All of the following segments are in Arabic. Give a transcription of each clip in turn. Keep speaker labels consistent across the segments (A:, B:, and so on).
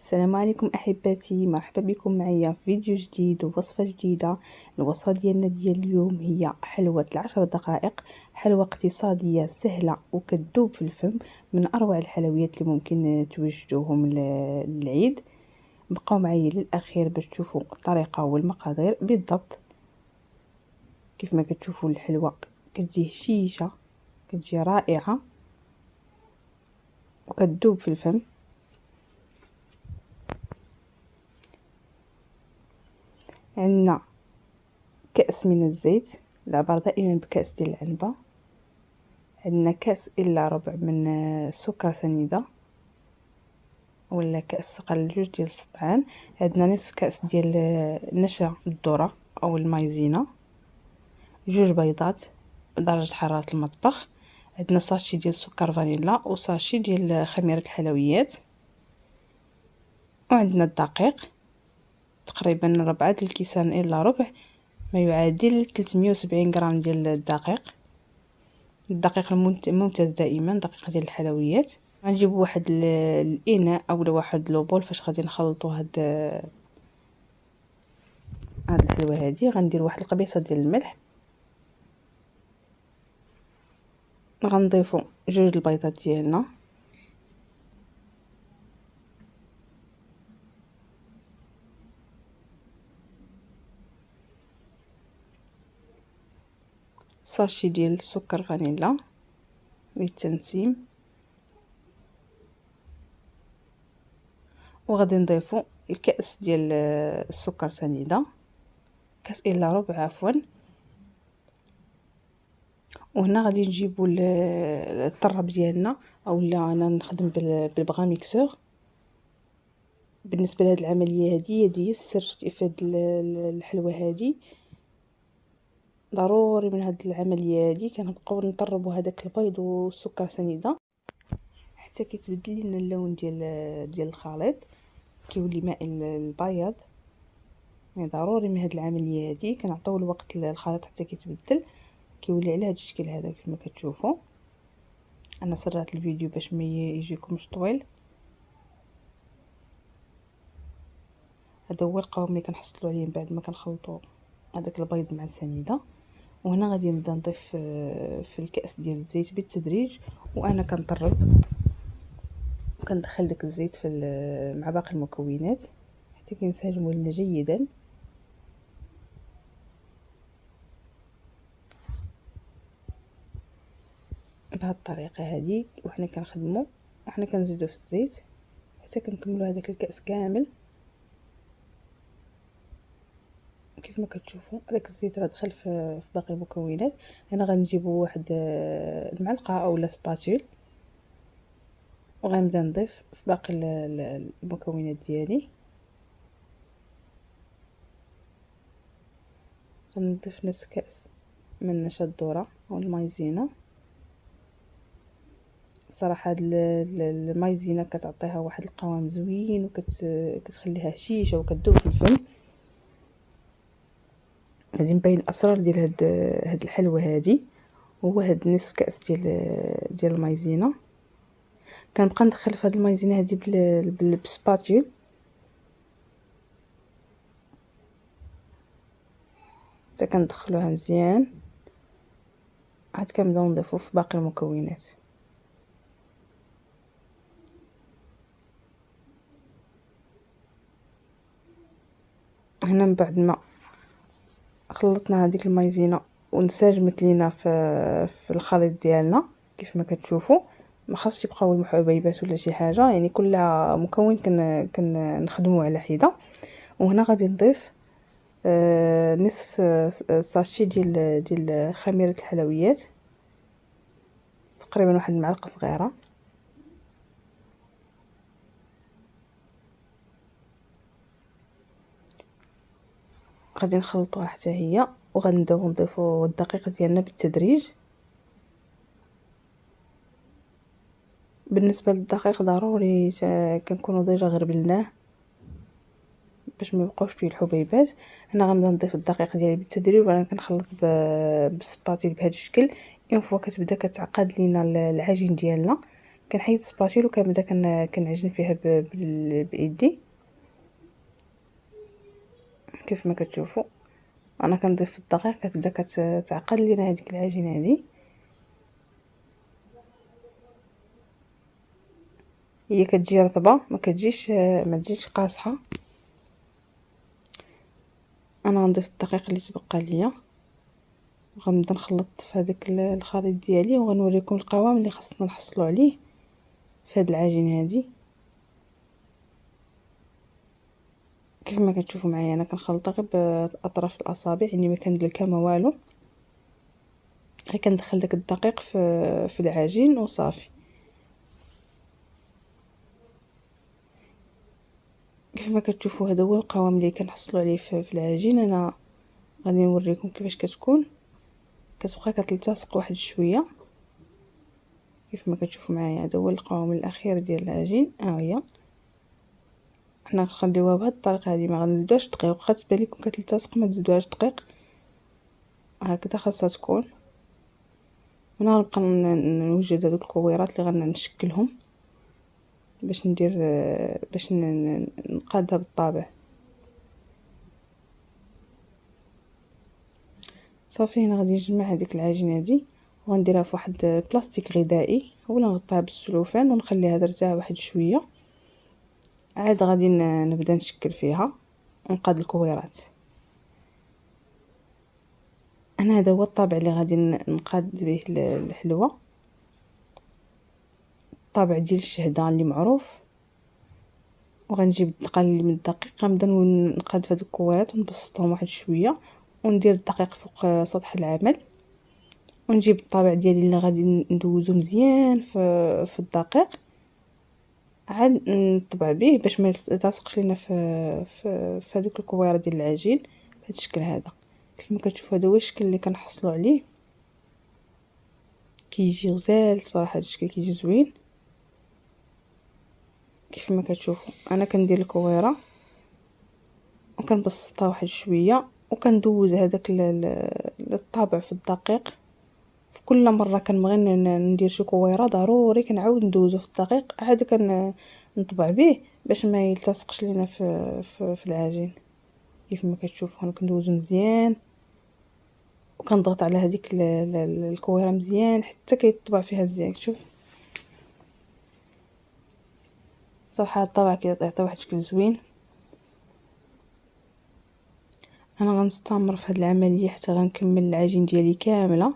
A: السلام عليكم احبتي، مرحبا بكم معايا في فيديو جديد ووصفه جديده. الوصفه ديالنا ديال اليوم هي حلوه 10 دقائق، حلوه اقتصاديه سهله وكتذوب في الفم، من اروع الحلويات اللي ممكن توجدوهم للعيد. بقاو معايا للاخير باش تشوفوا الطريقه والمقادير بالضبط. كيف ما كتشوفوا الحلوه كتجي هشيشه، كتجي رائعه وكتذوب في الفم. عندنا كأس من الزيت، العبار دائما بكأس ديال العنبة. عندنا كأس إلا ربع من السكر سنيدة، ولا كأس قل جوج ديال الصبعان. عندنا نصف كأس ديال نشا الذرة أو المايزينا، جوج بيضات بدرجة حرارة المطبخ. عندنا ساشي ديال سكر فانيلا وساشي ديال خميرة الحلويات، وعندنا الدقيق تقريبا 4 الكيسان إلا ربع، ما يعادل 370 غرام ديال الدقيق الممتاز دائما، دقيق ديال الحلويات. غنجيب واحد الاناء اولا واحد لوبول فاش غادي نخلطوا هاد الحلوه هادي. غندير واحد القبيصه ديال الملح، غنضيفوا جوج البيضات ديالنا، ساشي ديال السكر فانيلا للتنسيم، وغادي نضيفوا الكأس ديال السكر سنيده، كأس الا ربع عفوا. وهنا غادي نجيبوا الطراب ديالنا، اولا انا نخدم بالبغا ميكسور. بالنسبه لهاد العمليه هي السر في هاد الحلوه هادي. ضروري من هاد العمليه هادي كنبقاو نطربوا هذاك البيض والسكر سنيده حتى كيتبدل لنا اللون ديال الخليط، كيولي مائل البياض. يعني ضروري من هاد العمليه هادي كنعطيو الوقت للخليط حتى كيتبدل، كيولي على هاد الشكل هذا كيف ما كتشوفوا. انا سرعت الفيديو باش ما يجيكمش طويل. هذا هو القوام اللي كنحصلوا عليه بعد ما كنخلطوا هذاك البيض مع السنيده. وهنا غادي نبدا نضيف في الكأس ديال الزيت بالتدريج، وانا كنطرب وكندخل داك الزيت مع باقي المكونات حتى كينسجموا لنا جيدا. بهذه الطريقه هذه وحنا كنخدموا وحنا كنزيدوا في الزيت حتى كنكملوا هذاك الكأس كامل. كيف ما كتشوفوا داك الزيت راه دخل في باقي المكونات. هنا غنجيبوا واحد المعلقه اولا سباتول، وغنبدا نضيف في باقي المكونات ديالي. غنضيف نص كأس من نشا الذره او المايزينا. صراحه هاد المايزينا كتعطيها واحد القوام زوين وكتخليها هشيشه وكتذوب في الفم. غادي نبين الاسرار ديال هاد الحلوه هادي. هو هاد نصف كأس ديال المايزينا كنبقى ندخل في هاد المايزينا هادي بالسباتول حتى كندخلوها مزيان، عاد كنبداو نضيفو في باقي المكونات. هنا من بعد ما خلطنا هذيك المايزينا وانسجمت لينا في الخليط ديالنا كيف ما كتشوفوا، ما خاصش يبقاو المحبيبات ولا شي حاجه، يعني كل مكون كنخدموا على حده. وهنا غادي نضيف نصف ساشي ديال خميره الحلويات، تقريبا واحد المعلقه صغيره. غادي نخلطوها حتى هي، وغنبداو نضيفوا الدقيق ديالنا بالتدريج. بالنسبه للدقيق ضروري كنكونوا ديجا غربلناه باش ما يبقاوش فيه الحبيبات. هنا غنبدا نضيف الدقيق ديالي بالتدريج وانا كنخلط بالسباتيل بهذا الشكل. اون فوا كتبدا كتعقد لينا العجين ديالنا كنحيد السباتيل وكنبدا كنعجن فيها بايدي كيف ما كتشوفوا. انا كنضيف الدقيق كتبدا كتعقد لينا هذيك العجينه هذه. هي كتجي رطبه ما كتجيش ما تجيش قاصحه. انا غنضيف الدقيق اللي تبقى ليا وغنبدا نخلط في هذاك الخليط ديالي، وغنوريكم القوام اللي خاصنا نحصلوا عليه في هذه العجينه هذه. كيف ما كتشوفوا معايا انا كنخلطها غير باطراف الاصابع، يعني ما كندلكها ما والو، غير كندخل داك الدقيق في العجين وصافي. كيف ما كتشوفوا هذا هو القوام اللي كنحصلوا عليه في العجين. انا غادي نوريكم كيفاش كتكون، كتبقى كتلتصق واحد شويه. كيف ما كتشوفوا معايا هذا هو القوام الاخير ديال العجين. هي حنا غنخليوها بهذه الطريقه هذه، ما غنزيدوهاش دقيق، واخا تبان لكم كتلتصق ما تزيدوهاش دقيق، هكذا خاصها تكون. هنا غنبقى نوجد هذوك الكويرات اللي غنشكلهم باش ندير باش نقادها بالطابع. صافي هنا غادي نجمع هذيك العجينه هذه وغنديرها في واحد بلاستيك غذائي، اولا نغطيها بالسلوفان ونخليها ترتاح واحد شويه. عاد غادي نبدا نشكل فيها ونقاد الكويرات. انا هذا هو الطابع اللي غادي نقاد به الحلوه، الطابع ديال الشهده اللي معروف. وغنجيب قليل من الدقيق غنبدا نقاد في هذوك الكويرات ونبسطهم واحد شويه، وندير الدقيق فوق سطح العمل، ونجيب الطابع ديالي اللي غادي ندوزو مزيان في الدقيق، عاد نطبع به باش ما يلتصقش لينا في هذوك الكويره ديال العجين بهذا الشكل هذا. كيف ما كتشوفوا هذا هو الشكل اللي كنحصلوا عليه، كيجي غزال صراحه. هذا الشكل كيجي زوين. كيف ما كتشوفوا انا كندير الكويره وكنبسطها واحد شويه وكندوز هذاك الطابع في الدقيق. في كل مره كنبغي ندير شي كويره ضروري كنعاود ندوزو في الدقيق، عاد نطبع به باش ما يلتصقش لينا في العجين. كيف ما كتشوفوا انا كندوزو مزيان وكنضغط على هذيك الكويره مزيان حتى كيطبع فيها مزيان. شوف صراحه الطبع كيعطي واحد الشكل زوين. انا غنستمر في هذه العمليه حتى غنكمل العجين ديالي كامله،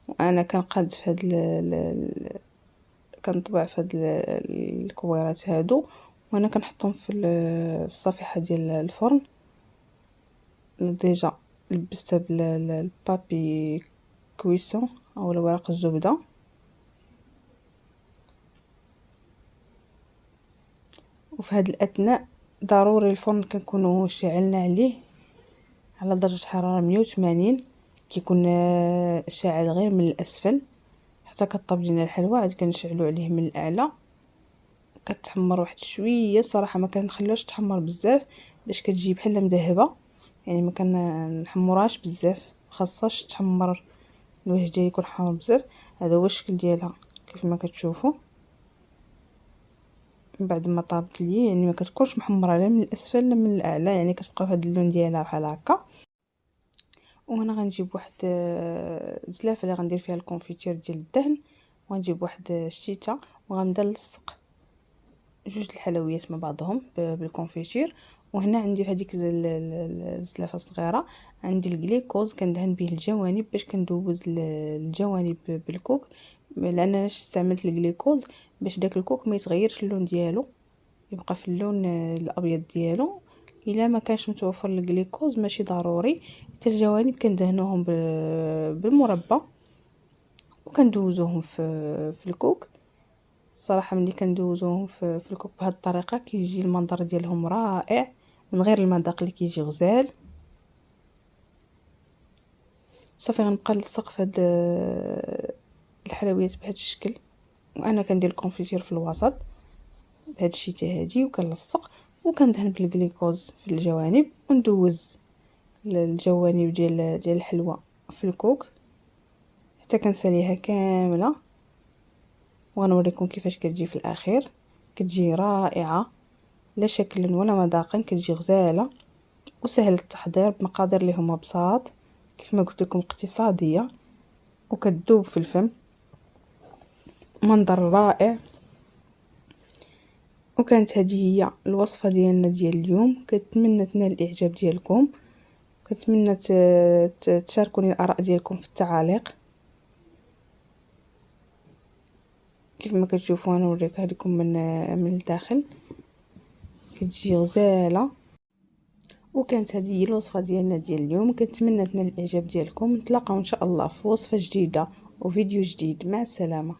A: وانا كنقاد في هاد كنطبع في هاد الكويرات هادو، وانا كنحطهم في الصفيحه ديال الفرن اللي ديجا لبستها بالبابي كويسون او ورق الزبده. وفي هاد الاثناء ضروري الفرن كنكونوا شعلنا عليه على درجه حراره 180، كيكون شاعل غير من الاسفل حتى كطاب لينا الحلوى. عاد كنشعلو عليه من الاعلى، كتحمر واحد شويه صراحه، ما كنخلوش تحمر بزاف باش كتجي بحال مذهبه، يعني ما كنحمرهاش بزاف، خاصهاش تحمر الوجه ديالي يكون حمر بزاف. هذا هو الشكل ديالها كيف ما كتشوفوا. من بعد ما طابت لي يعني ما كتكونش محمره لا من الاسفل لا من الاعلى، يعني كتبقى في هذا اللون ديالها بحال هكا. وهنا غنجيب واحد زلافه اللي غندير فيها الكونفيتير ديال الدهن، وغنجيب واحد الشيته وغنبدا نلصق جوج الحلويات مع بعضهم بالكونفيتير. وهنا عندي في هذيك الزلافه الصغيره عندي الجليكوز كندهن به الجوانب باش كندوز الجوانب بالكوك، لان انا استعملت الجليكوز باش داك الكوك ما يتغيرش اللون ديالو، يبقى في اللون الابيض ديالو. الا ما كانش متوفر الجليكوز ماشي ضروري، حتى الجوانب كندهنوهم بالمربى وكندوزوهم في الكوك. الصراحه ملي كندوزوهم في الكوك بهذه الطريقه كيجي المنظر ديالهم رائع من غير المذاق اللي كيجي غزال. صافي غنبقى نلصق في هاد الحلويات بهذا الشكل، وانا كندير الكونفيتير في الوسط بهذا الشيء هادي، وكنلصق وكندهن بالجليكوز في الجوانب، وندوز الجوانب ديال الحلوى في الكوك حتى كنساليها كامله. وغنوريكم كيفاش كتجي في الاخير. كتجي رائعه، لا شكل ولا مذاقا، كتجي غزاله وسهل التحضير بمقادير اللي هما بساط كيف ما قلت لكم، اقتصاديه وكتذوب في الفم، منظر رائع. وكانت هذه هي الوصفه ديالنا ديال اليوم. كنتمنى تنال الاعجاب ديالكم، كنتمنى تشاركوني الاراء ديالكم في التعاليق. كيف ما كتشوفوا انا نوريكها لكم من الداخل، كتجي غزاله. وكانت هذه هي الوصفه ديالنا ديال اليوم. كنتمنى تنال الاعجاب ديالكم. نتلاقاو ان شاء الله في وصفه جديده وفيديو جديد. مع السلامه.